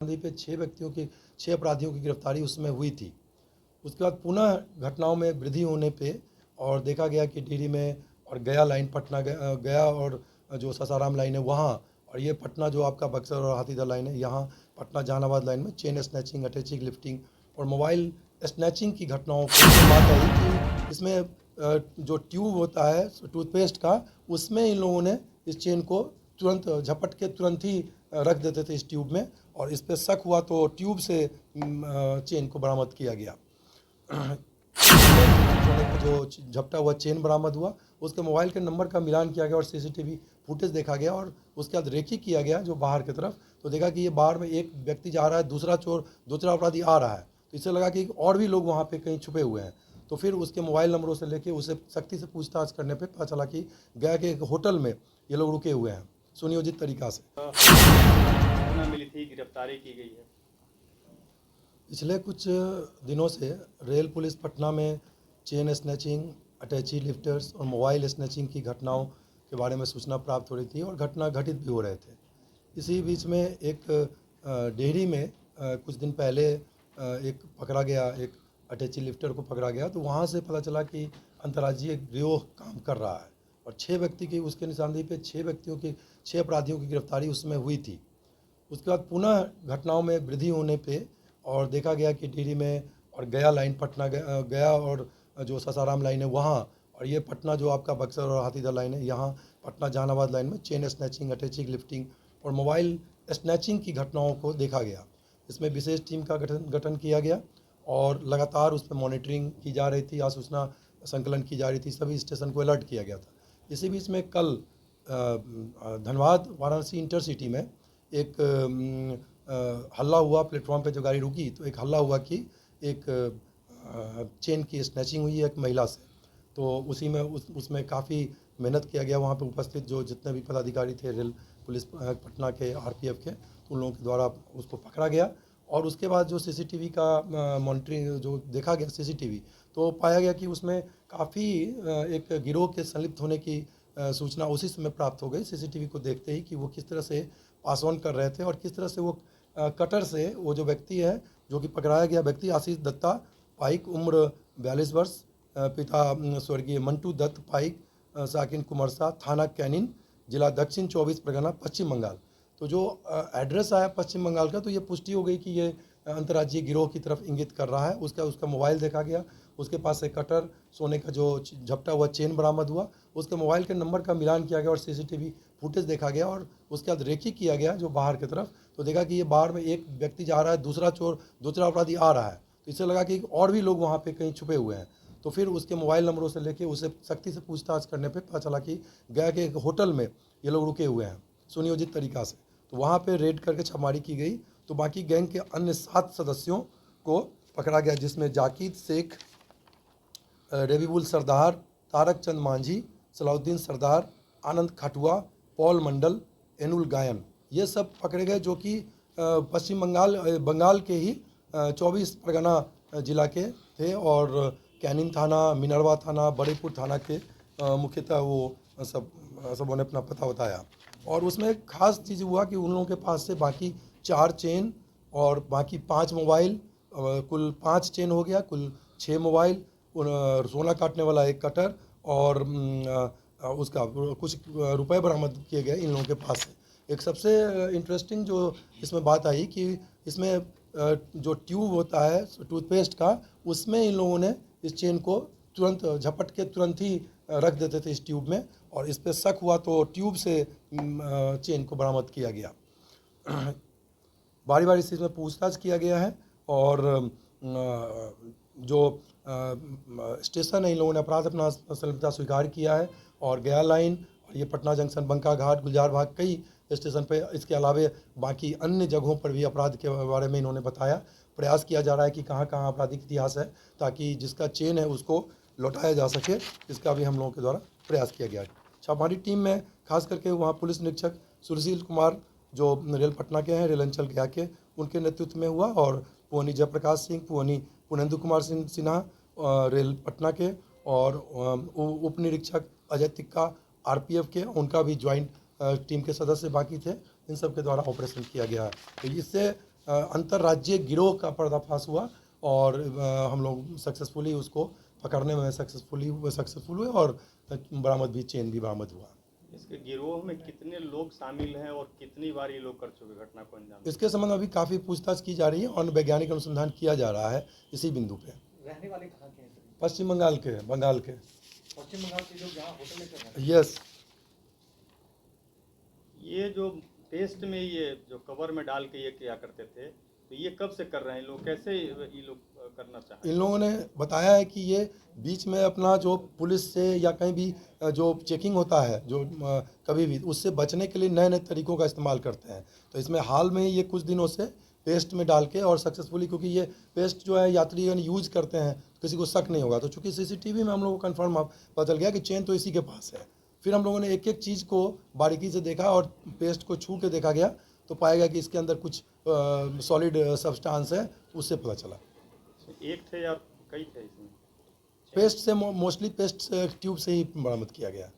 पे 6 व्यक्तियों की 6 अपराधियों की गिरफ्तारी उसमें हुई थी। उसके बाद पुनः घटनाओं में वृद्धि होने पे और देखा गया कि डिहरी में और गया लाइन पटना गया और जो सासाराम लाइन है वहाँ, और ये पटना जो आपका बक्सर और हाथीदह लाइन है यहाँ पटना जहानाबाद लाइन में चेन स्नैचिंग, अटैचिंग, लिफ्टिंग और मोबाइल स्नैचिंग की घटनाओं की बात आई कि इसमें जो ट्यूब होता है टूथपेस्ट का, उसमें इन लोगों ने इस चेन को तुरंत झपट के तुरंत ही रख देते थे इस ट्यूब में, और इस पर शक हुआ तो ट्यूब से चेन को बरामद किया गया। सोने का जो झपटा हुआ चेन बरामद हुआ, उसके मोबाइल के नंबर का मिलान किया गया और सीसीटीवी फुटेज देखा गया, और उसके बाद रेकी किया गया जो बाहर की तरफ, तो देखा कि ये बाहर में एक व्यक्ति जा रहा है, दूसरा अपराधी आ रहा है, तो इससे लगा कि और भी लोग वहाँ पे कहीं छुपे हुए हैं। तो फिर उसके मोबाइल नंबरों से लेके उसे सख्ती से पूछताछ करने पे पता चला कि गया के एक होटल में ये लोग रुके हुए हैं सुनियोजित तरीका से। मिली थी, गिरफ्तारी की गई है। पिछले कुछ दिनों से रेल पुलिस पटना में चेन स्नैचिंग, अटैची लिफ्टर्स और मोबाइल स्नैचिंग की घटनाओं के बारे में सूचना प्राप्त हो रही थी और घटना घटित भी हो रहे थे। इसी बीच में एक डेहरी में कुछ दिन पहले एक पकड़ा गया, एक अटैची लिफ्टर को पकड़ा गया, तो वहाँ से पता चला कि अंतर्राज्यीय गिरोह काम कर रहा है और 6 व्यक्ति की उसके निशानदेही पे 6 अपराधियों की गिरफ्तारी उसमें हुई थी। उसके बाद पुनः घटनाओं में वृद्धि होने पे और देखा गया कि डिहरी में और गया लाइन पटना गया और जो सासाराम लाइन है वहाँ, और ये पटना जो आपका बक्सर और हाथीदह लाइन है यहाँ पटना जहानाबाद लाइन में चेन स्नैचिंग, अटैचिंग, लिफ्टिंग और मोबाइल स्नैचिंग की घटनाओं को देखा गया। इसमें विशेष टीम का गठन किया गया और लगातार उस पर मॉनिटरिंग की जा रही थी, सूचना संकलन की जा रही थी, सभी स्टेशन को अलर्ट किया गया था। इसी बीच में कल धनबाद वाराणसी इंटरसिटी में एक हल्ला हुआ। प्लेटफॉर्म पे जो गाड़ी रुकी तो एक हल्ला हुआ कि एक चेन की स्नैचिंग हुई है एक महिला से, तो उसी में उसमें काफ़ी मेहनत किया गया। वहाँ पे उपस्थित जो जितने भी पदाधिकारी थे रेल पुलिस पटना के, आरपीएफ के, तो उन लोगों के द्वारा उसको पकड़ा गया। और उसके बाद जो सीसीटीवी का मॉनिटरिंग जो देखा गया सीसीटीवी, तो पाया गया कि उसमें काफ़ी एक गिरोह के संलिप्त होने की सूचना उसी समय प्राप्त हो गई सीसीटीवी को देखते ही, कि वो किस तरह से पास ऑन कर रहे थे और किस तरह से वो कटर से वो जो व्यक्ति है जो कि पकड़ाया गया व्यक्ति आशीष दत्ता पाइक, उम्र 42 वर्ष, पिता स्वर्गीय मंटू दत्त पाइक, साकिन कुमरसा, थाना कैनिन, जिला दक्षिण 24 परगना, पश्चिम बंगाल। तो जो एड्रेस आया पश्चिम बंगाल का, तो ये पुष्टि हो गई कि ये अंतर्राज्यीय गिरोह की तरफ इंगित कर रहा है। उसका मोबाइल देखा गया, उसके पास से कटर, सोने का जो झपटा हुआ चेन बरामद हुआ, उसके मोबाइल के नंबर का मिलान किया गया और सीसीटीवी फुटेज देखा गया, और उसके बाद रेकी किया गया जो बाहर की तरफ, तो देखा कि ये बाहर में एक व्यक्ति जा रहा है, दूसरा अपराधी आ रहा है, तो इससे लगा कि और भी लोग वहाँ पे कहीं छुपे हुए हैं। तो फिर उसके मोबाइल नंबरों से लेके उसे सख्ती से पूछताछ करने पे पता चला कि गया के एक होटल में ये लोग रुके हुए हैं सुनियोजित तरीका से, तो वहाँ पे रेड करके छापेमारी की गई। तो बाकी गैंग के अन्य 7 सदस्यों को पकड़ा गया, जिसमें जाकिर शेख, रबीबुल सरदार, तारक चंद मांझी, सलाउद्दीन सरदार, आनंद खाटुआ, पॉल मंडल, एनुल गायन, ये सब पकड़े गए, जो कि पश्चिम बंगाल के ही 24 परगना जिला के थे, और कैनिन थाना, मिनरवा थाना, बड़ेपुर थाना के मुख्यतः वो सबों ने अपना पता बताया। और उसमें एक खास चीज़ हुआ कि उन लोगों के पास से बाकी 4 चेन और बाकी 5 मोबाइल, कुल 5 चेन हो गया, कुल 6 मोबाइल, सोना काटने वाला एक कटर और उसका कुछ रुपए बरामद किए गए इन लोगों के पास से। एक सबसे इंटरेस्टिंग जो इसमें बात आई कि इसमें जो ट्यूब होता है टूथपेस्ट का, उसमें इन लोगों ने इस चेन को तुरंत झपट के तुरंत ही रख देते थे इस ट्यूब में, और इस पर शक हुआ तो ट्यूब से चेन को बरामद किया गया। बारी बारी से इसमें पूछताछ किया गया है, और जो स्टेशन है इन लोगों ने अपराध अपना संलिप्तता स्वीकार किया है, और गया लाइन और ये पटना जंक्शन, बंका घाट, गुलजार बाग, कई स्टेशन पे, इसके अलावे बाकी अन्य जगहों पर भी अपराध के बारे में इन्होंने बताया। प्रयास किया जा रहा है कि कहाँ कहाँ आपराधिक इतिहास है, ताकि जिसका चेन है उसको लौटाया जा सके, इसका भी हम लोगों के द्वारा प्रयास किया गया है। छापामारी टीम में खास करके वहाँ पुलिस निरीक्षक सुशील कुमार जो रेल पटना के हैं, रेल अंचल गया के, उनके नेतृत्व में हुआ, और पुअनी जयप्रकाश सिंह, पुनेंदु कुमार सिन्हा रेल पटना के, और उप निरीक्षक अजय तिक्का आरपीएफ के, उनका भी ज्वाइंट टीम के सदस्य बाकी थे। इन सब के द्वारा ऑपरेशन किया गया है। तो इससे अंतर्राज्यीय गिरोह का पर्दाफाश हुआ और हम लोग सक्सेसफुली उसको पकड़ने में सक्सेसफुल हुए और बरामद भी चेन भी बरामद हुआ। इसके गिरोह में कितने लोग शामिल हैं और कितनी बार ये लोग कर चुके घटना को अंजाम? इसके संबंध में अभी काफ़ी पूछताछ की जा रही है और वैज्ञानिक अनुसंधान किया जा रहा है इसी बिंदु पे। रहने वाले कहाँ के हैं सर? पश्चिम बंगाल के पश्चिम बंगाल के लोग यहाँ होटल में कर रहे हैं। यस। ये जो पेस्ट में ये जो कवर में डाल के ये किया करते थे, तो ये कब से कर रहे हैं लोग, कैसे ये लोग करना चाहते इन लोगों ने बताया है कि ये बीच में अपना जो पुलिस से या कहीं भी जो चेकिंग होता है जो कभी भी उससे बचने के लिए नए नए तरीकों का इस्तेमाल करते हैं। तो इसमें हाल में ये कुछ दिनों से पेस्ट में डाल के और सक्सेसफुली, क्योंकि ये पेस्ट जो है यात्रीगण यूज करते हैं तो किसी को शक नहीं होगा। तो चूंकि सीसीटीवी में हम लोगों को कन्फर्म पता चल गया कि चेन तो इसी के पास है। फिर हम लोगों ने एक एक चीज़ को बारीकी से देखा और पेस्ट को छू के देखा गया तो पाया गया कि इसके अंदर कुछ सॉलिड सब्सटेंस है, उससे पता चला। हैं? एक थे या कई थे इसमें? पेस्ट से मोस्टली पेस्ट ट्यूब से ही बरामद किया गया।